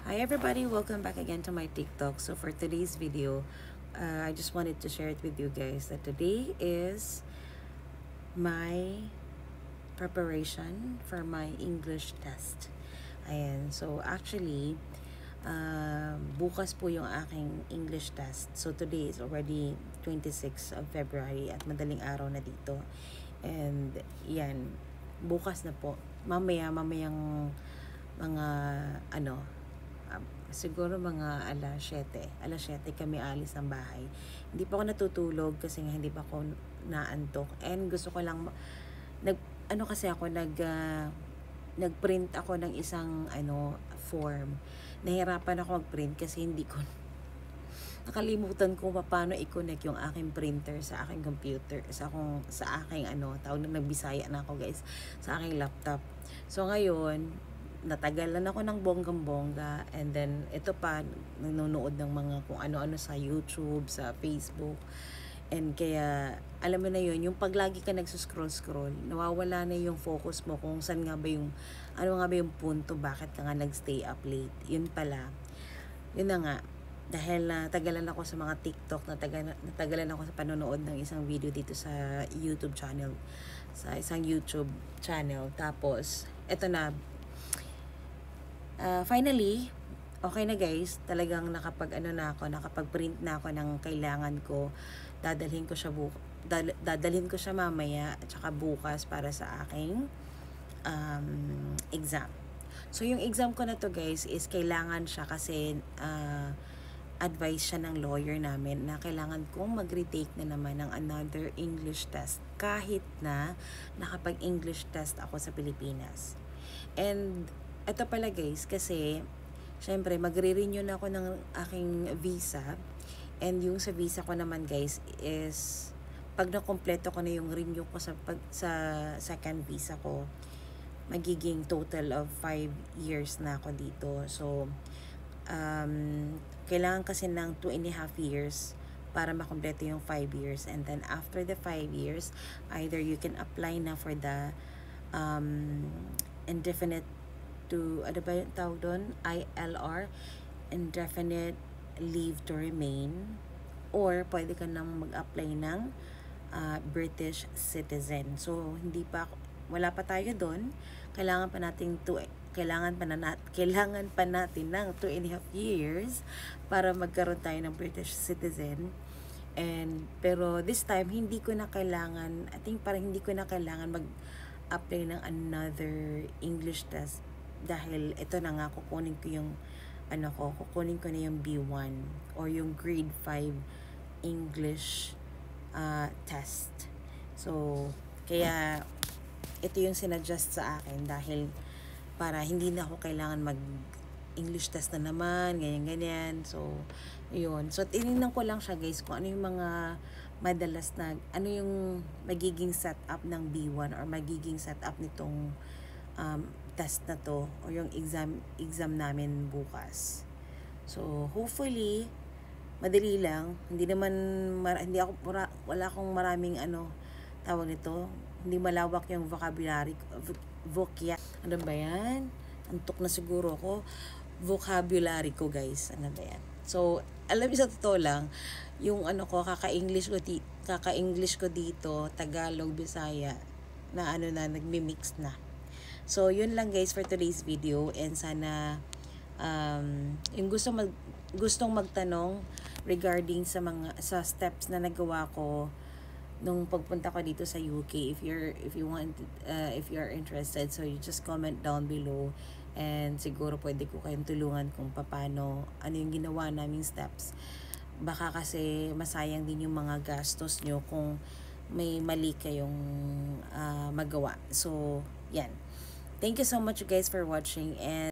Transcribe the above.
Hi everybody, welcome back again to my TikTok. So for today's video, I just wanted to share it with you guys that today is my preparation for my English test. Ayan, so actually, bukas po yung aking English test. So today is already 26th of February at madaling araw na dito. And yan, bukas na po. Mamayang mga siguro mga alas 7 kami alis ng bahay. Hindi pa ako natutulog kasi nga hindi pa ako naantok. And gusto ko lang, nagprint ako ng isang form. Nahirapan ako mag-print kasi hindi ko nakalimutan ko paano i-connect yung aking printer sa aking computer, sa aking tawag na nagbisaya na ako guys, sa aking laptop. So ngayon, natagalan ako ng bonggang-bongga, and then ito pa nanonood ng mga kung ano-ano sa YouTube, sa Facebook. And kaya alam mo na yun, yung pag lagi ka nagsuscroll-scroll, nawawala na yung focus mo kung saan nga ba yung ano nga ba yung punto, bakit ka nga nagstay up late. Yun pala, yun na nga, dahil natagalan ako sa mga TikTok, natagalan ako sa panonood ng isang video dito sa YouTube channel, tapos eto na, finally, okay na guys. Talagang nakapag-print na ako ng kailangan ko. Dadalhin ko siya mamaya at saka bukas para sa aking exam. So yung exam ko na to guys is kailangan siya kasi advice siya ng lawyer namin na kailangan kong mag-retake na naman ng another English test kahit na nakapag-English test ako sa Pilipinas. And ito pala guys, kasi syempre magre-renew na ako ng aking visa, and yung sa visa ko naman guys is pag nakompleto ko na yung renew ko sa second visa ko, magiging total of 5 years na ako dito. So kailangan kasi ng 2.5 years para makompleto yung 5 years, and then after the 5 years either you can apply na for the indefinite to, ano ba yung tawag doon? ILR, indefinite leave to remain, or pwede ka nang mag-apply ng British citizen. So wala pa tayo doon. Kailangan pa natin ng 2.5 years para magkaroon tayo ng British citizen. And pero this time hindi ko na kailangan, I think parang hindi ko na kailangan mag-apply ng another English test, dahil ito na nga, kukunin ko na yung B1 or yung grade 5 English test. So kaya ito yung sinadjust sa akin, dahil para hindi na ako kailangan mag-English test na naman, ganyan. So, yun. So, tinignan ko lang siya guys kung ano yung mga madalas na, ano yung magiging setup ng B1 or magiging setup nitong test na to, or yung exam namin bukas. So, hopefully, madali lang. Wala akong maraming tawag nito, hindi malawak yung vocabulary, ano ba yan? Antok na siguro ako. Vocabulary ko guys, ano ba yan? So, alam niyo sa totoo lang, yung kaka-English ko dito, Tagalog, Bisaya, na nagmi-mix na. So, yun lang guys for today's video, and sana yung gustong magtanong regarding sa steps na nagawa ko nung pagpunta ko dito sa UK, if you are interested, so you just comment down below, and siguro pwede ko kayong tulungan kung paano, ano yung ginawa naming steps. Baka kasi masayang din yung mga gastos nyo kung may mali kayong magawa. So yan, thank you so much guys for watching, and